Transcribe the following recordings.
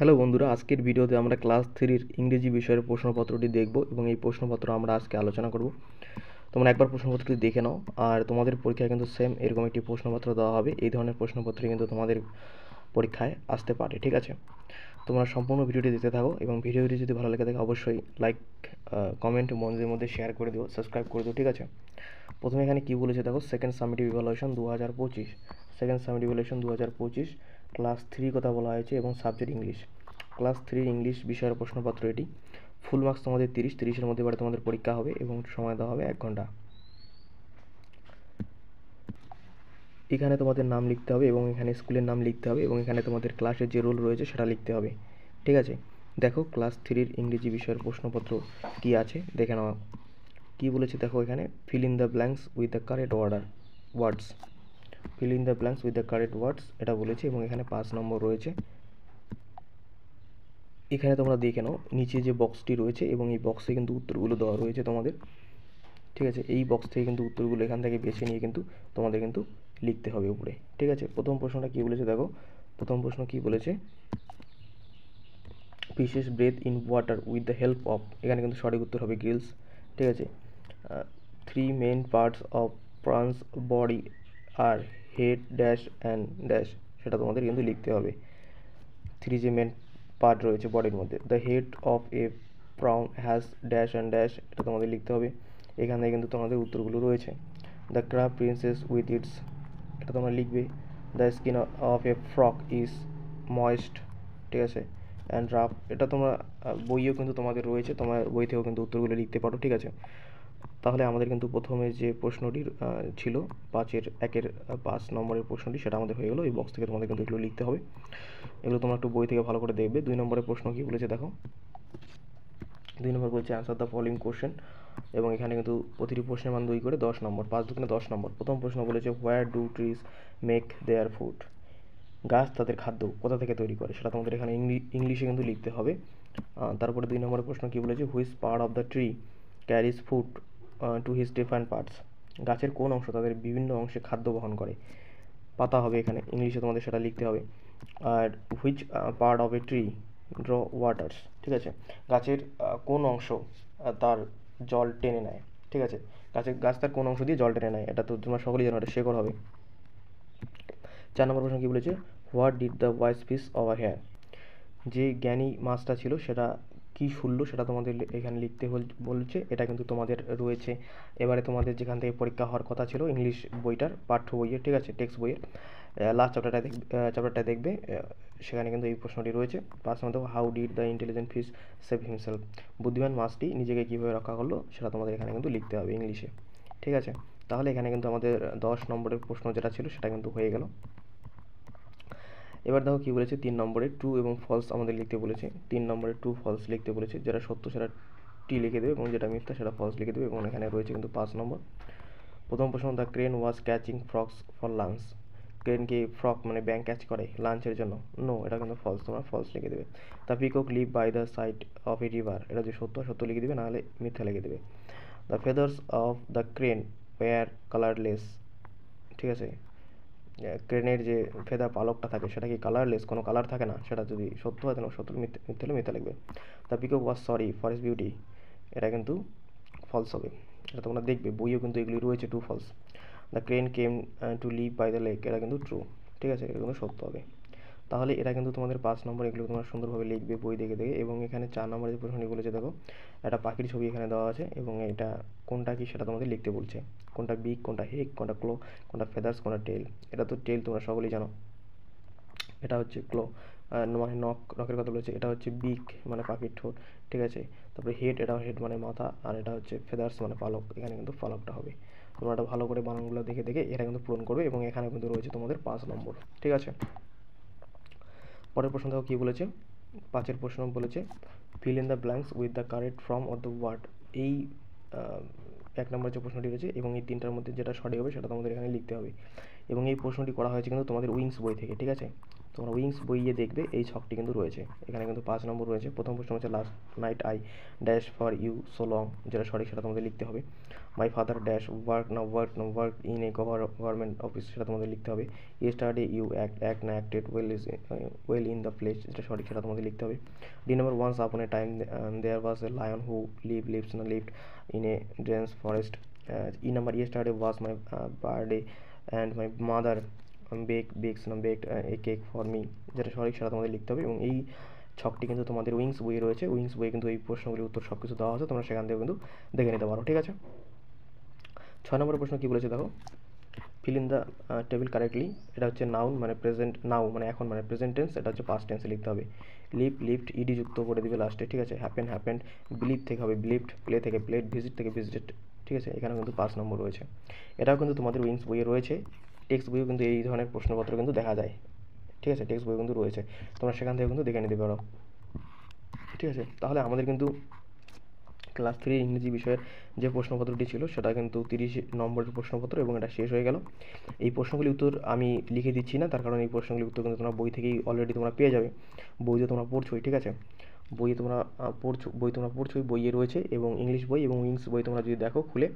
Hello বন্ধুরা, আজকের ভিডিওতে আমরা ক্লাস 3 ইংরেজি বিষয়ের প্রশ্নপত্রটি দেখব এবং এই প্রশ্নপত্র আমরা আজকে আলোচনা করব। তোমরা একবার প্রশ্নপত্রটি দেখে নাও, আর তোমাদের পরীক্ষায় কিন্তু সেম এরকম একটি প্রশ্নপত্র দেওয়া হবে। এই ধরনের প্রশ্নপত্র কিন্তু তোমাদের পরীক্ষায় আসতে পারে, ঠিক আছে? তোমরা সম্পূর্ণ ভিডিওটি দেখতে থাকো এবং ভিডিওটি যদি ভালো লেগে থাকে অবশ্যই লাইক, কমেন্ট মনের মধ্যে শেয়ার করে দিও, সাবস্ক্রাইব করে দিও, ঠিক আছে? প্রথমে এখানে কী বলেছে দেখো, second summative evaluation 2025, second summative evaluation 2025 class 3 কথা বলা হয়েছে এবং সাবজেক্ট ইংলিশ। ক্লাস 3 ইংলিশ বিষয়ের প্রশ্নপত্র এটি। ফুল মার্কস তোমাদের 30-30-এর মধ্যে এবারে তোমাদের পরীক্ষা হবে এবং সময় দেওয়া হবে 1 ঘন্টা। এখানে তোমাদের নাম লিখতে হবে এবং এখানে স্কুলের নাম লিখতে হবে এবং এখানে তোমাদের ক্লাসের যে রোল রয়েছে সেটা লিখতে হবে, ঠিক আছে? দেখো ক্লাস 3 ইংরেজি বিষয়ের প্রশ্নপত্র কি আছে দেখে নাও। কী বলেছে দেখো, এখানে feel in the blanks with the correct words, feel in the blanks with the correct words এটা বলেছে এবং এখানে 5 নম্বর রয়েছে। এখানে তোমরা দেখে নাও নিচে যে বক্সটি রয়েছে এবং এই বক্সে কিন্তু উত্তরগুলো দেওয়া রয়েছে তোমাদের, ঠিক আছে? এই বক্স থেকে কিন্তু উত্তরগুলো এখান থেকে বেছে নিয়ে কিন্তু তোমাদের কিন্তু লিখতে হবে উপরে, ঠিক আছে? প্রথম প্রশ্নটা কী বলেছে দেখো, প্রথম প্রশ্ন কী বলেছে, fishes breathe in water with the help of, এখানে কিন্তু সঠিক উত্তর হবে গ্রিলস, ঠিক আছে? 3 main parts of prawns body আর হেড ড্যাশ অ্যান্ড ড্যাশ, সেটা তোমাদের কিন্তু লিখতে হবে। 3 যে মেন পার্ট রয়েছে বডির মধ্যে, the head of a prawn has dash and dash, এটা তোমাদের লিখতে হবে। এখানে কিন্তু তোমাদের উত্তরগুলো রয়েছে। The crab princess with its, এটা তোমরা লিখবে। The skin of a frog is moist, ঠিক আছে, অ্যান্ড রাফ, এটা তোমরা বইয়েও কিন্তু তোমাদের রয়েছে, তোমার বই থেকেও কিন্তু উত্তরগুলো লিখতে পারো, ঠিক আছে? তাহলে আমাদের কিন্তু প্রথমে যে প্রশ্নটির ছিল 5 নম্বরের প্রশ্নটি, সেটা আমাদের হয়ে গেলো। এই বক্স থেকে তোমাদের কিন্তু এগুলো লিখতে হবে, এগুলো তোমরা একটু বই থেকে ভালো করে দেখবে। 2 নম্বরের প্রশ্ন কী বলেছে দেখো, 2 নম্বর বলছে অ্যান্সার দ্য ফলোইং কোশ্চেন এবং এখানে কিন্তু প্রতিটি প্রশ্নের মান 2 করে 10 নম্বর, 5 দুগুণে 10 নম্বর। প্রথম প্রশ্ন বলেছে where do trees make their food, গাছ তাদের খাদ্য কোথা থেকে তৈরি করে, সেটা তোমাদের এখানে ইংলিশে কিন্তু লিখতে হবে। তারপরে 2 নম্বরের প্রশ্ন কী বলেছে, which part of the tree carries food to his different parts, গাছের কোন অংশ তাদের বিভিন্ন অংশে খাদ্য বহন করে, পাতা হবে এখানে, ইংলিশে তোমাদের সেটা লিখতে হবে। আর which part of a tree draw waters, ঠিক আছে, গাছের কোন অংশ তার জল টেনে নেয়, ঠিক আছে? গাছ তার কোন অংশ দিয়ে জল টেনে নেয়, এটা তো তোমরা সকলেই জানো, এটা শেখর হবে। 4 নম্বর প্রশ্ন কী বলেছে, what did the wise fish over here, যে জ্ঞানী মাছটা ছিল সেটা কি শুনলো, সেটা তোমাদের এখানে লিখতে বলছে। এটা কিন্তু তোমাদের রয়েছে এবারে তোমাদের যেখান থেকে পরীক্ষা হওয়ার কথা ছিল ইংলিশ বইটার পাঠ্য বইয়ের, ঠিক আছে, টেক্সট বইয়ের লাস্ট চ্যাপ্টারটা দেখবে, সেখানে কিন্তু এই প্রশ্নটি রয়েছে। 5 number, how did the intelligent fish save himself, বুদ্ধিমান মাছটি নিজেকে কীভাবে রক্ষা করলো, সেটা তোমাদের এখানে কিন্তু লিখতে হবে ইংলিশে, ঠিক আছে? তাহলে এখানে কিন্তু আমাদের 10 নম্বরের প্রশ্ন যেটা ছিল সেটা কিন্তু হয়ে গেল। এবার দেখো কী বলেছে, 3 নম্বরে ট্রু এবং ফলস আমাদের লিখতে বলেছে। 3 নম্বরে ট্রু ফলস লিখতে বলেছে, যেটা সত্য সেটা টি লিখে দেবে এবং যেটা মিথ্যা সেটা ফলস লিখে দেবে এবং এখানে রয়েছে কিন্তু 5 নম্বর। প্রথম প্রশ্ন, the crane was catching frogs for lunch, crane কি ফ্রক মানে ব্যাং ক্যাচ করে লাঞ্চের জন্য? নো, এটা কিন্তু ফলস, তোমরা ফলস লিখে দেবে। The peacock live by the side of a river, এটা যে সত্য লিখে দেবে, নাহলে মিথ্যা লিখে দেবে। The feathers of the crane were colourless, ঠিক আছে, ক্রেনের যে ফেদা পালকটা থাকে সেটা কি কালারলেস, কোনো কালার থাকে না, সেটা যদি সত্য হয় তাহলে সত্য, মিথ্যে হলে মিথ্যা লিখবে। The peacock was sorry for his beauty, এটা কিন্তু ফলস হবে, এটা তোমরা দেখবে বইও কিন্তু এগুলি রয়েছে true false. The crane came to live by the lake, এটা কিন্তু ট্রু, ঠিক আছে, এটা কিন্তু সত্য হবে। তাহলে এটা কিন্তু তোমাদের 5 নম্বর, এগুলো তোমরা সুন্দরভাবে লিখবে বই দেখে দেখে। এবং এখানে 4 নম্বরে যে প্রশ্নটি বলেছে দেখো, একটা পাখির ছবি এখানে দেওয়া আছে এবং এটা কোনটা কি সেটা তোমাদের লিখতে বলছে, কোনটা বিগ, কোনটা হেক, কোনটা ক্লো, কোনটা ফেদার্স, কোনটা টেল। এটা তো টেল, তোমরা সকলেই জানো, এটা হচ্ছে ক্লো মানে নখের কথা বলেছে, এটা হচ্ছে বিক মানে পাখির ঠোঁট, ঠিক আছে? তারপরে হেড, এটা হেড মানে মাথা, আর এটা হচ্ছে ফেদার্স মানে পালক, এখানে কিন্তু পালকটা হবে। তোমরা এটা ভালো করে বানানগুলো দেখে দেখে এটা কিন্তু পূরণ করবে এবং এখানে কিন্তু রয়েছে তোমাদের 5 নম্বর, ঠিক আছে? পরের প্রশ্ন দেখো কী বলেছে, 5 প্রশ্ন বলেছে fill in the blanks with the correct form of the word, এই 1 নম্বর যে প্রশ্নটি রয়েছে এবং এই 3টার মধ্যে যেটা সঠিক হবে সেটা তোমাদের এখানে লিখতে হবে। এবং এই প্রশ্নটি করা হয়েছে কিন্তু তোমাদের উইংস বই থেকে, ঠিক আছে? তো তোমরা উইংস বইয়ে দেখবে এই ছকটি কিন্তু রয়েছে। এখানে কিন্তু 5 নম্বর রয়েছে। প্রথম প্রশ্ন হচ্ছে last night I dash for you so long, যেটা সঠিক সেটা তোমাদের লিখতে হবে। My father dash work in a government office, সেটা তোমাদের লিখতে হবে। Yesterday you acted well in the place, যেটা সঠিক সেটা তোমাদের লিখতে হবে। D number once upon a time there was a lion who lived in a dense forest. E number yesterday was my birthday and my mother baked a cake for me, যেটা সঠিক সেটা তোমাদের লিখতে হবে। এবং এই ছকটি কিন্তু তোমাদের উইংস বইয়ে রয়েছে। উইংস বইয়ে কিন্তু এই প্রশ্নগুলির উত্তর সব কিছু দেওয়া আছে, তোমরা সেখান থেকে কিন্তু দেখে নিতে পারো, ঠিক আছে। 6 নম্বর প্রশ্ন কী বলেছে দেখো, feel in the table correctly. এটা হচ্ছে নাউন মানে প্রেজেন্ট, নাও মানে এখন মানে প্রেজেন্ট টেন্স, এটা হচ্ছে পাস্ট টেন্সে লিখতে হবে। লিফট ইডি যুক্ত করে দিবে লাস্টে, ঠিক আছে। হ্যাপেন্ড, বিলিভ থেকে হবে বিলিভড, প্লে থেকে প্লেড, ভিজিট থেকে ভিজিটেড, ঠিক আছে। এখানে কিন্তু 5 নম্বর রয়েছে। এটাও কিন্তু তোমাদের উইংস বইয়ে রয়েছে। টেক্সট বইও কিন্তু এই ধরনের প্রশ্নপত্র কিন্তু দেখা যায়, ঠিক আছে। টেক্সট বই কিন্তু রয়েছে, তোমরা সেখান থেকে কিন্তু দেখে নিতে পারো, ঠিক আছে। তাহলে আমাদের কিন্তু ক্লাস 3 ইংরেজি বিষয়ের যে প্রশ্নপত্রটি ছিল সেটা কিন্তু 30 নম্বরের প্রশ্নপত্র, এবং এটা শেষ হয়ে গেল। এই প্রশ্নগুলির উত্তর আমি লিখে দিচ্ছি না, তার কারণ এই প্রশ্নগুলির উত্তর কিন্তু তোমরা বই থেকেই অলরেডি তোমরা পেয়ে যাবে। বইতে তোমরা পড়ছোই, ঠিক আছে। বই তোমরা পড়ছোই, বইয়ে রয়েছে, এবং ইংলিশ বই এবং উইংস বই তোমরা যদি দেখো খুলে,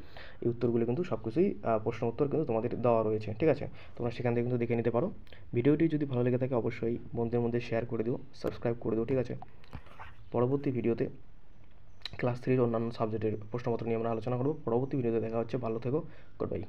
এই উত্তরগুলো কিন্তু সব কিছুই প্রশ্ন উত্তর কিন্তু তোমাদের দেওয়া রয়েছে, ঠিক আছে। তোমরা সেখান থেকে কিন্তু দেখে নিতে পারো। ভিডিওটি যদি ভালো লেগে থাকে অবশ্যই বন্ধুদের মধ্যে শেয়ার করে দিও, সাবস্ক্রাইব করে দিও, ঠিক আছে। পরবর্তী ভিডিওতে ক্লাস 3 অন্যান্য সাবজেক্টের প্রশ্নপত্র নিয়ে আমরা আলোচনা করব। পরবর্তী ভিডিওতে দেখা হচ্ছে, ভালো থেকো, গুড বাই।